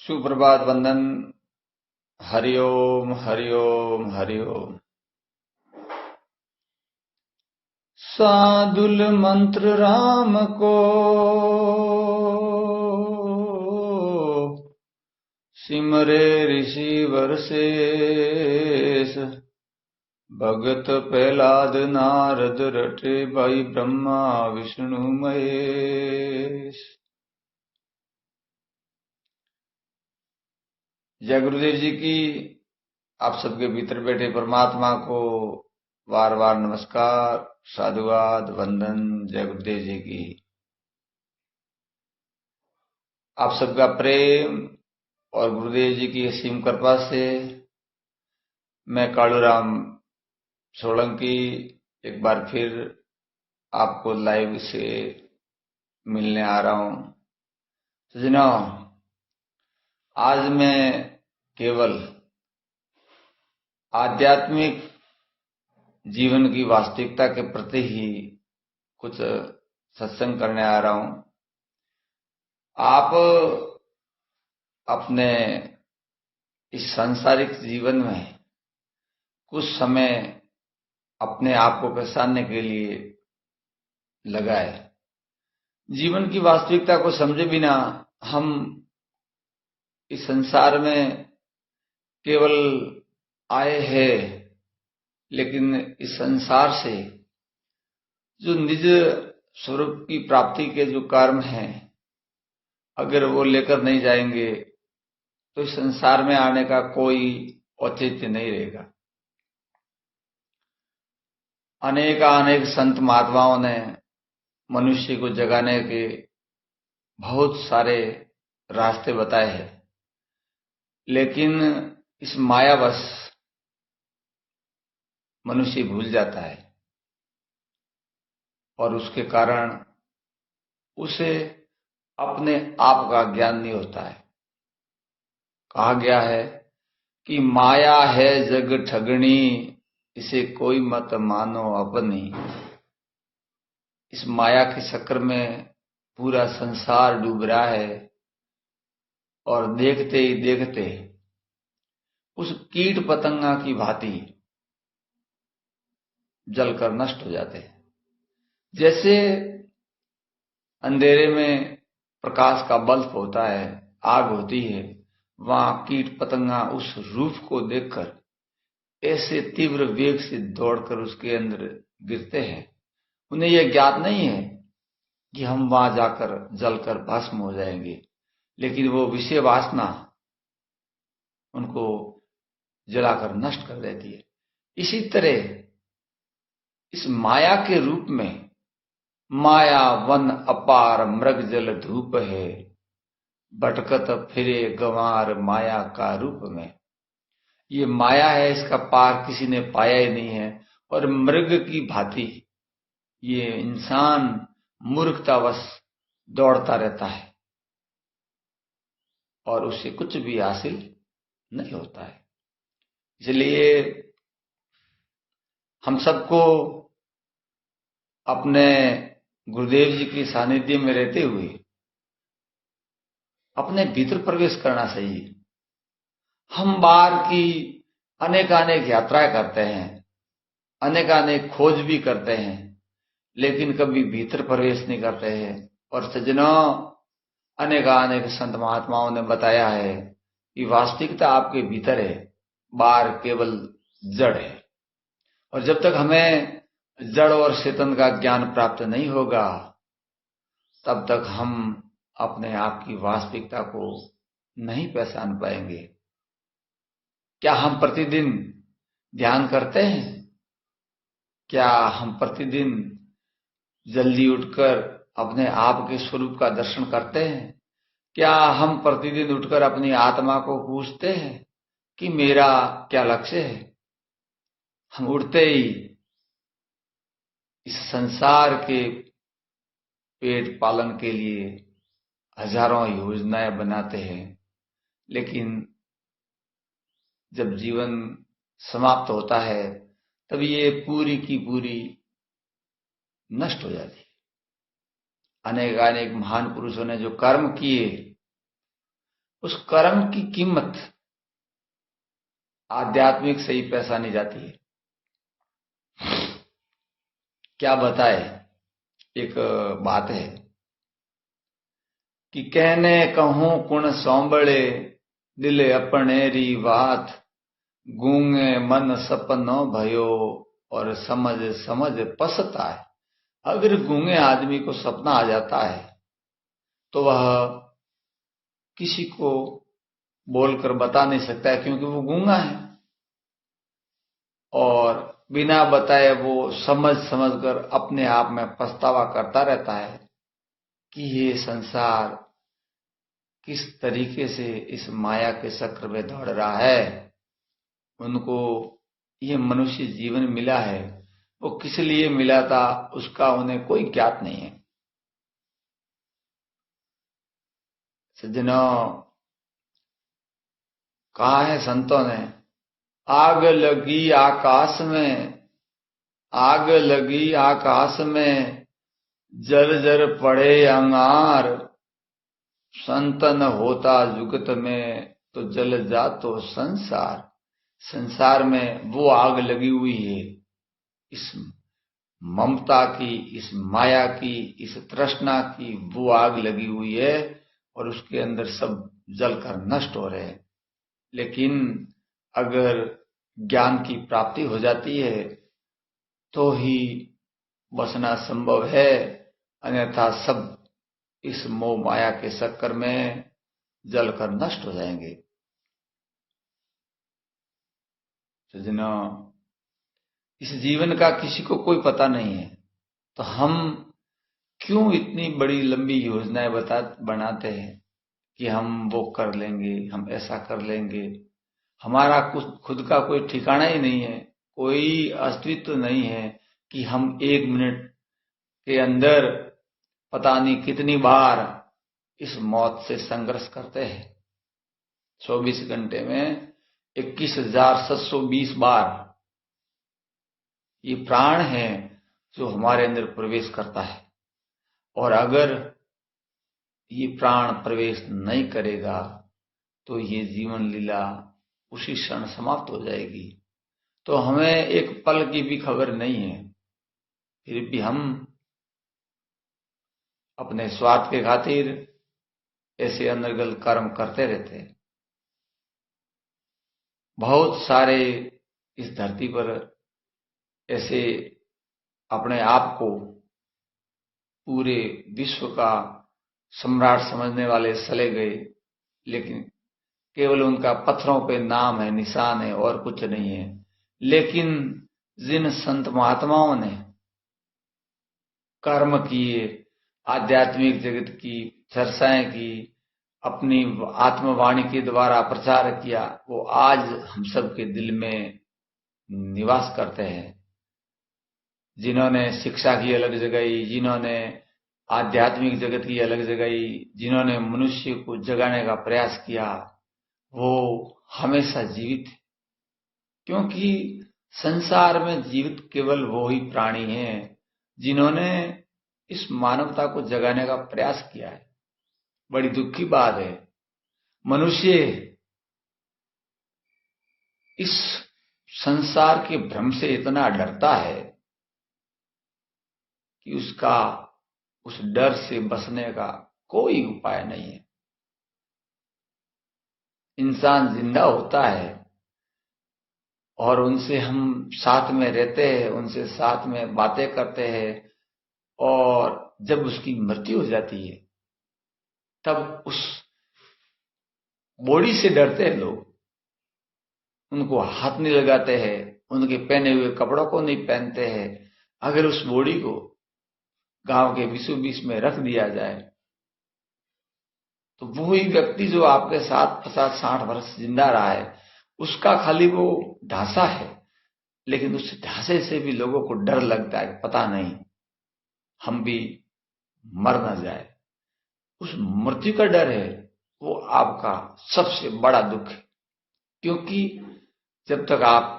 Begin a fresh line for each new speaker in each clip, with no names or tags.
सुप्रभात वंदन। हरिओम हरिओम हरिओम। सादुल मंत्र राम को सिमरे ऋषि वर्षेस। भगत प्रहलाद नारद रटे भाई ब्रह्मा विष्णु महेश। जय गुरुदेव जी की। आप सबके भीतर बैठे परमात्मा को बार बार नमस्कार, साधुवाद, वंदन। जय गुरुदेव जी की। आप सबका प्रेम और गुरुदेव जी की असीम कृपा से मैं कालूराम सोलंकी एक बार फिर आपको लाइव से मिलने आ रहा हूं। सज्जनों, आज मैं केवल आध्यात्मिक जीवन की वास्तविकता के प्रति ही कुछ सत्संग करने आ रहा हूं। आप अपने इस सांसारिक जीवन में कुछ समय अपने आप को पहचानने के लिए लगाए। जीवन की वास्तविकता को समझे बिना हम इस संसार में केवल आए हैं, लेकिन इस संसार से जो निज स्वरूप की प्राप्ति के जो कर्म हैं, अगर वो लेकर नहीं जाएंगे तो इस संसार में आने का कोई औचित्य नहीं रहेगा। अनेक संत महात्माओं ने मनुष्य को जगाने के बहुत सारे रास्ते बताए हैं, लेकिन इस मायावश मनुष्य भूल जाता है और उसके कारण उसे अपने आप का ज्ञान नहीं होता है। कहा गया है कि माया है जग ठगनी, इसे कोई मत मानो अपनी। इस माया के चक्कर में पूरा संसार डूब रहा है और देखते ही देखते उस कीट पतंगा की भांति जलकर नष्ट हो जाते हैं। जैसे अंधेरे में प्रकाश का बल्ब होता है, आग होती है, वहां कीट पतंगा उस रूप को देखकर ऐसे तीव्र वेग से दौड़कर उसके अंदर गिरते हैं। उन्हें यह ज्ञात नहीं है कि हम वहां जाकर जलकर भस्म हो जाएंगे, लेकिन वो विषय वासना उनको जलाकर नष्ट कर देती है। इसी तरह इस माया के रूप में माया वन अपार मृग जल धूप है, भटकत फिरे गंवार माया का रूप में। ये माया है, इसका पार किसी ने पाया ही नहीं है और मृग की भांति ये इंसान मूर्खतावश दौड़ता रहता है और उसे कुछ भी हासिल नहीं होता है। इसलिए हम सबको अपने गुरुदेव जी की सानिध्य में रहते हुए अपने भीतर प्रवेश करना चाहिए। हम बाहर की अनेक यात्राएं करते हैं, अनेक खोज भी करते हैं, लेकिन कभी भीतर प्रवेश नहीं करते हैं। और सज्जनों, अनेक संत महात्माओं ने बताया है कि वास्तविकता आपके भीतर है, बाहर केवल जड़ है। और जब तक हमें जड़ और चेतन का ज्ञान प्राप्त नहीं होगा, तब तक हम अपने आप की वास्तविकता को नहीं पहचान पाएंगे। क्या हम प्रतिदिन ध्यान करते हैं? क्या हम प्रतिदिन जल्दी उठकर अपने आप के स्वरूप का दर्शन करते हैं? क्या हम प्रतिदिन उठकर अपनी आत्मा को पूछते हैं कि मेरा क्या लक्ष्य है? हम उठते ही इस संसार के पेट पालन के लिए हजारों योजनाएं बनाते हैं, लेकिन जब जीवन समाप्त होता है तब ये पूरी की पूरी नष्ट हो जाती है। अनेक महान पुरुषों ने जो कर्म किए उस कर्म की कीमत आध्यात्मिक से ही पहचानी जाती है। क्या बताए, एक बात है कि कहने कहूं कुण सौंबड़े, दिल अपनेरी बात, गूंगे मन सपनो भयो, और समझ समझ पछताए। अगर गूंगे आदमी को सपना आ जाता है तो वह किसी को बोलकर बता नहीं सकता है, क्योंकि वो गूंगा है, और बिना बताए वो समझ समझ कर अपने आप में पछतावा करता रहता है कि ये संसार किस तरीके से इस माया के चक्र में दौड़ रहा है। उनको ये मनुष्य जीवन मिला है, वो किस लिए मिला था उसका उन्हें कोई ज्ञात नहीं है। सज्जनों, कहा है संतों ने, आग लगी आकाश में, आग लगी आकाश में, जल जल पड़े अंगार, संतन होता जुगत में, तो जल जा तो संसार। संसार में वो आग लगी हुई है, इस ममता की, इस माया की, इस तृष्णा की वो आग लगी हुई है, और उसके अंदर सब जलकर नष्ट हो रहे हैं। लेकिन अगर ज्ञान की प्राप्ति हो जाती है तो ही बचना संभव है, अन्यथा सब इस मोह माया के चक्कर में जलकर नष्ट हो जाएंगे। सज्जनों, इस जीवन का किसी को कोई पता नहीं है, तो हम क्यों इतनी बड़ी लंबी योजनाएं बनाते हैं कि हम वो कर लेंगे, हम ऐसा कर लेंगे। हमारा कुछ खुद का कोई ठिकाना ही नहीं है, कोई अस्तित्व नहीं है कि हम 1 मिनट के अंदर पता नहीं कितनी बार इस मौत से संघर्ष करते हैं। 24 घंटे में 21,720 बार ये प्राण है जो हमारे अंदर प्रवेश करता है, और अगर ये प्राण प्रवेश नहीं करेगा तो ये जीवन लीला उसी क्षण समाप्त हो जाएगी। तो हमें एक पल की भी खबर नहीं है, फिर भी हम अपने स्वार्थ के खातिर ऐसे अनर्गल कर्म करते रहते हैं। बहुत सारे इस धरती पर ऐसे अपने आप को पूरे विश्व का सम्राट समझने वाले चले गए, लेकिन केवल उनका पत्थरों पे नाम है, निशान है, और कुछ नहीं है। लेकिन जिन संत महात्माओं ने कर्म किए, आध्यात्मिक जगत की चर्चाएं की, अपनी आत्मवाणी के द्वारा प्रचार किया, वो आज हम सब के दिल में निवास करते हैं। जिन्होंने शिक्षा की अलग जगाई, जिन्होंने आध्यात्मिक जगत की अलग जगाई, जिन्होंने मनुष्य को जगाने का प्रयास किया, वो हमेशा जीवित है। क्योंकि संसार में जीवित केवल वो ही प्राणी हैं जिन्होंने इस मानवता को जगाने का प्रयास किया है। बड़ी दुख की बात है, मनुष्य इस संसार के भ्रम से इतना डरता है कि उसका उस डर से बचने का कोई उपाय नहीं है। इंसान जिंदा होता है और उनसे हम साथ में रहते हैं, उनसे साथ में बातें करते हैं, और जब उसकी मृत्यु हो जाती है तब उस बॉडी से डरते हैं लोग, उनको हाथ नहीं लगाते हैं, उनके पहने हुए कपड़ों को नहीं पहनते हैं। अगर उस बॉडी को गांव के बीचों बीच में रख दिया जाए तो वही व्यक्ति जो आपके साथ 50-60 वर्ष जिंदा रहा है, उसका खाली वो ढांचा है, लेकिन उस ढांचे से भी लोगों को डर लगता है, पता नहीं हम भी मर न जाए। उस मृत्यु का डर है, वो आपका सबसे बड़ा दुख है। क्योंकि जब तक आप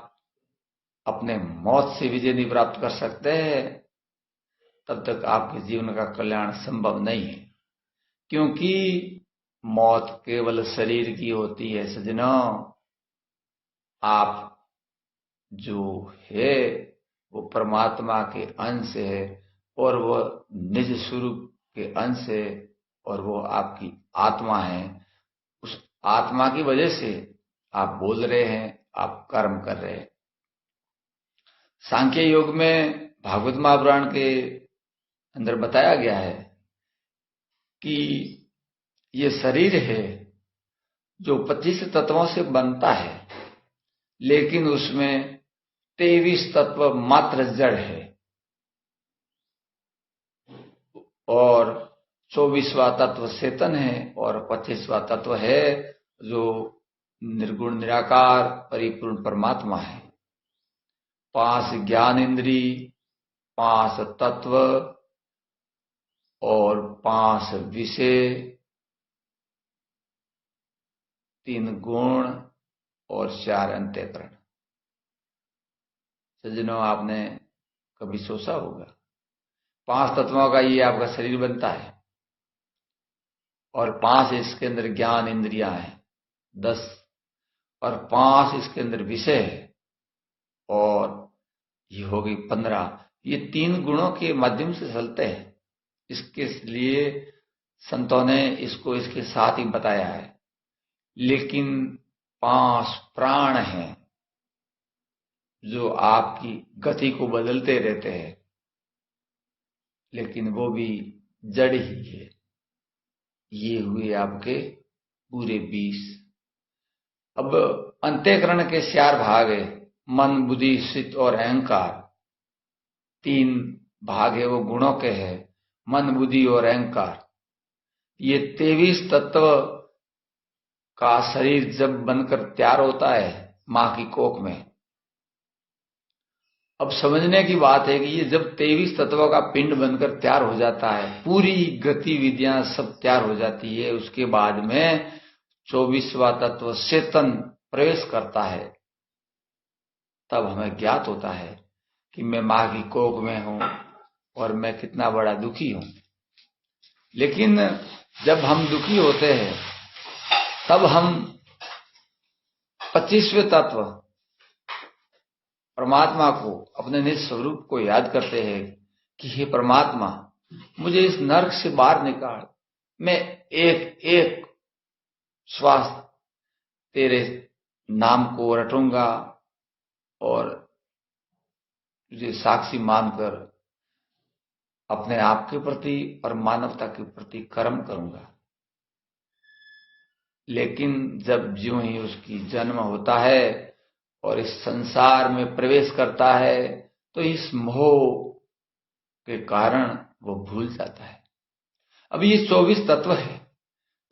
अपने मौत से विजय नहीं प्राप्त कर सकते हैं, तब तक आपके जीवन का कल्याण संभव नहीं है। क्योंकि मौत केवल शरीर की होती है सज्जनों। आप जो है वो परमात्मा के अंश है और वह निज स्वरूप के अंश है और वो आपकी आत्मा है। उस आत्मा की वजह से आप बोल रहे हैं, आप कर्म कर रहे हैं। सांख्य योग में भागवत महापुराण के अंदर बताया गया है कि ये शरीर है जो 25 तत्वों से बनता है, लेकिन उसमें 23 तत्व मात्र जड़ है और 24वां तत्व चेतन है और 25वां तत्व है जो निर्गुण निराकार परिपूर्ण परमात्मा है। 5 ज्ञान इंद्री, 5 तत्व और 5 विषय, 3 गुण और 4 अंतःकरण। सज्जनों, आपने कभी सोचा होगा 5 तत्वों का ये आपका शरीर बनता है और 5 इसके अंदर ज्ञान इंद्रियां हैं 10 और 5 इसके अंदर विषय है और ये हो गई 15। ये 3 गुणों के माध्यम से चलते हैं। इसके लिए संतों ने इसको इसके साथ ही बताया है। लेकिन 5 प्राण हैं जो आपकी गति को बदलते रहते हैं, लेकिन वो भी जड़ ही है। ये हुए आपके पूरे 20। अब अंतःकरण के 4 भाग है, मन, बुद्धि, चित्त और अहंकार। 3 भाग है वो गुणों के हैं, मन, बुद्धि और अहंकार। ये 23 तत्व का शरीर जब बनकर तैयार होता है मां की कोख में। अब समझने की बात है कि ये जब 23 तत्वों का पिंड बनकर तैयार हो जाता है, पूरी गतिविधियां सब तैयार हो जाती है, उसके बाद में 24वां तत्व चेतन प्रवेश करता है। तब हमें ज्ञात होता है कि मैं मां की कोख में हूं और मैं कितना बड़ा दुखी हूं। लेकिन जब हम दुखी होते हैं तब हम 25वें तत्व परमात्मा को, अपने निज स्वरूप को याद करते हैं कि हे परमात्मा, मुझे इस नरक से बाहर निकाल। मैं एक एक श्वास तेरे नाम को रटूंगा और तुझे साक्षी मानकर अपने आप के प्रति और मानवता के प्रति कर्म करूंगा। लेकिन जब ज्यों ही उसकी जन्म होता है और इस संसार में प्रवेश करता है तो इस मोह के कारण वो भूल जाता है। अब ये 24 तत्व है,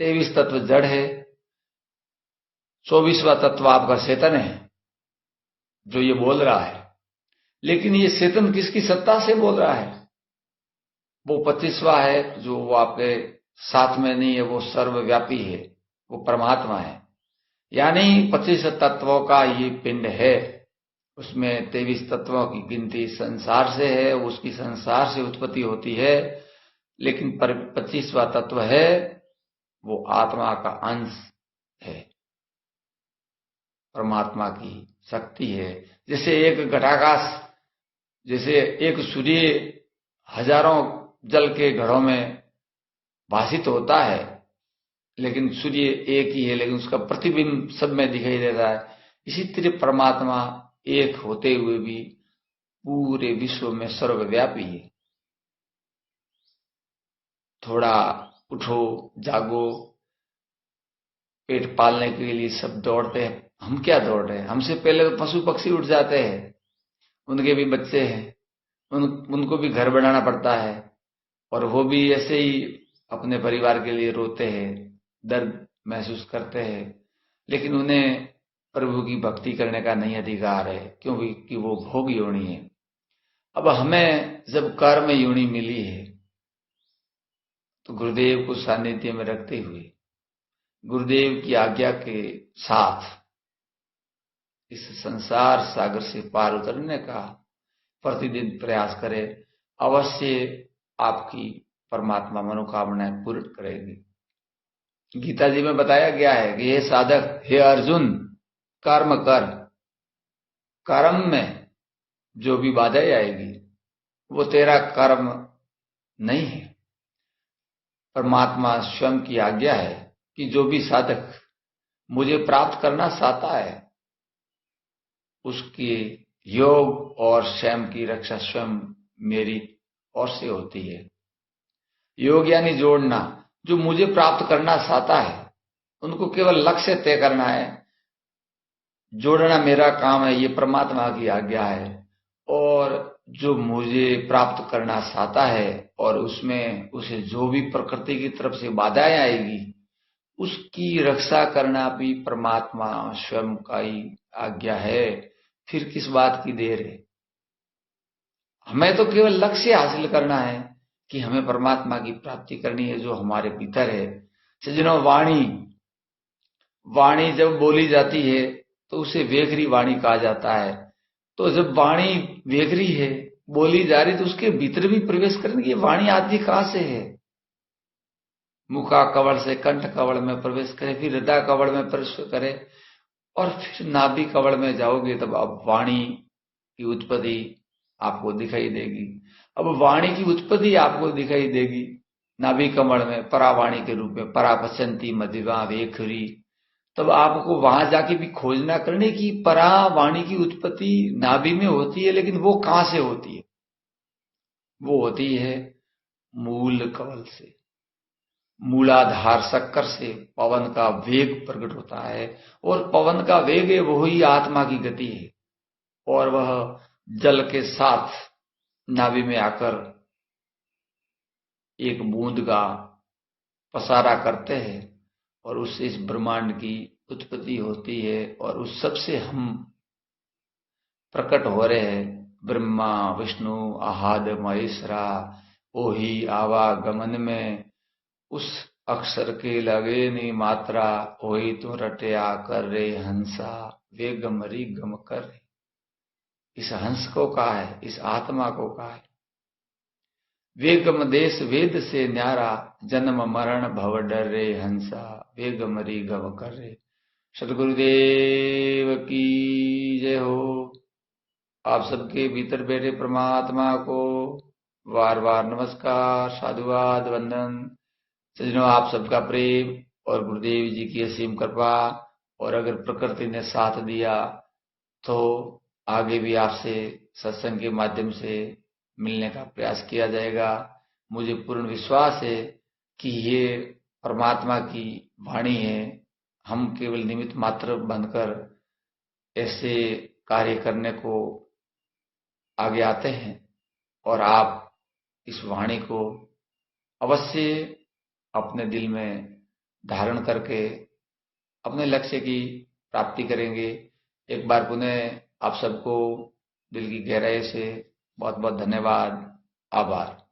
23 तत्व जड़ है, 24वां तत्व आपका चेतन है जो ये बोल रहा है। लेकिन ये चेतन किसकी सत्ता से बोल रहा है? वो 25वां है जो वो आपके साथ में नहीं है, वो सर्वव्यापी है, वो परमात्मा है। यानी 25 तत्वों का ये पिंड है, उसमें 23 तत्वों की गिनती संसार से है, उसकी संसार से उत्पत्ति होती है। लेकिन 25वां तत्व है वो आत्मा का अंश है, परमात्मा की शक्ति है। जैसे एक घटाकाश, जैसे एक सूर्य हजारों जल के घड़ों में भाषित होता है, लेकिन सूर्य एक ही है, लेकिन उसका प्रतिबिंब सब में दिखाई देता है। इसी तरह परमात्मा एक होते हुए भी पूरे विश्व में सर्वव्यापी है। थोड़ा उठो, जागो, पेट पालने के लिए सब दौड़ते हैं। हम क्या दौड़ रहे हैं? हमसे पहले तो पशु पक्षी उठ जाते हैं, उनके भी बच्चे हैं, उनको भी घर बनाना पड़ता है और वो भी ऐसे ही अपने परिवार के लिए रोते हैं, दर्द महसूस करते हैं। लेकिन उन्हें प्रभु की भक्ति करने का नहीं अधिकार है, क्योंकि वो भोग योनि है। अब हमें जब कर्म योनि मिली है तो गुरुदेव को सानिध्य में रखते हुए, गुरुदेव की आज्ञा के साथ इस संसार सागर से पार उतरने का प्रतिदिन प्रयास करें। अवश्य आपकी परमात्मा मनोकामनाएं पूर्ण करेगी। गीता जी में बताया गया है कि हे साधक, हे अर्जुन, कर्म कर। कर्म में जो भी बाधाएं आएगी वो तेरा कर्म नहीं है। परमात्मा स्वयं की आज्ञा है कि जो भी साधक मुझे प्राप्त करना चाहता है उसकी योग और स्वयं की रक्षा स्वयं मेरी ओर से होती है। योग यानी जोड़ना। जो मुझे प्राप्त करना चाहता है उनको केवल लक्ष्य तय करना है, जोड़ना मेरा काम है, ये परमात्मा की आज्ञा है। और जो मुझे प्राप्त करना चाहता है और उसमें उसे जो भी प्रकृति की तरफ से बाधाएं आएगी उसकी रक्षा करना भी परमात्मा स्वयं का ही आज्ञा है। फिर किस बात की देर है? हमें तो केवल लक्ष्य हासिल करना है कि हमें परमात्मा की प्राप्ति करनी है जो हमारे भीतर है। सज्जनों, वाणी वाणी जब बोली जाती है तो उसे वेखरी वाणी कहा जाता है। तो जब वाणी वेखरी है, बोली जा रही, तो उसके भीतर भी प्रवेश करने की वाणी आदि कहां से है? मुखा कवड़ से कंठ कवड़ में प्रवेश करे, फिर हृदय कवड़ में प्रवेश करे और फिर नाभि कवड़ में जाओगे तब अब वाणी की उत्पत्ति आपको दिखाई देगी। अब वाणी की उत्पत्ति आपको दिखाई देगी नाभि कमल में परावाणी के रूप में, परा पश्यंती मध्यमा वेखरी। तब आपको वहां जाके भी खोजना करने की परावाणी की उत्पत्ति नाभि में होती है, लेकिन वो कहां से होती है? वो होती है मूल कवल से, मूलाधार शक्कर से पवन का वेग प्रकट होता है। और पवन का वेग है वो ही आत्मा की गति है। और वह जल के साथ नाभि में आकर एक बूंद का पसारा करते हैं और उससे इस ब्रह्मांड की उत्पत्ति होती है। और उस सबसे हम प्रकट हो रहे हैं। ब्रह्मा विष्णु आहाद महेश्वरा ओही आवागमन में, उस अक्षर के लगे नी मात्रा ओही तू रटया कर रे हंसा वे गमरी गम कर रे। इस हंस को कहा है, इस आत्मा को कहा है। वेगम देश वेद से न्यारा, जन्म मरण भव डर रे हंसा वे गमरी गम कर रे। सदगुरुदेव की जय हो। आप सबके भीतर बैठे परमात्मा को बार बार नमस्कार, साधुवाद, वंदन। सज्जनों, आप सबका प्रेम और गुरुदेव जी की असीम कृपा। और अगर प्रकृति ने साथ दिया तो आगे भी आपसे सत्संग के माध्यम से मिलने का प्रयास किया जाएगा। मुझे पूर्ण विश्वास है कि ये परमात्मा की वाणी है। हम केवल निमित्त मात्र बनकर ऐसे कार्य करने को आगे आते हैं। और आप इस वाणी को अवश्य अपने दिल में धारण करके अपने लक्ष्य की प्राप्ति करेंगे। एक बार पुनः आप सबको दिल की गहराई से बहुत बहुत धन्यवाद, आभार।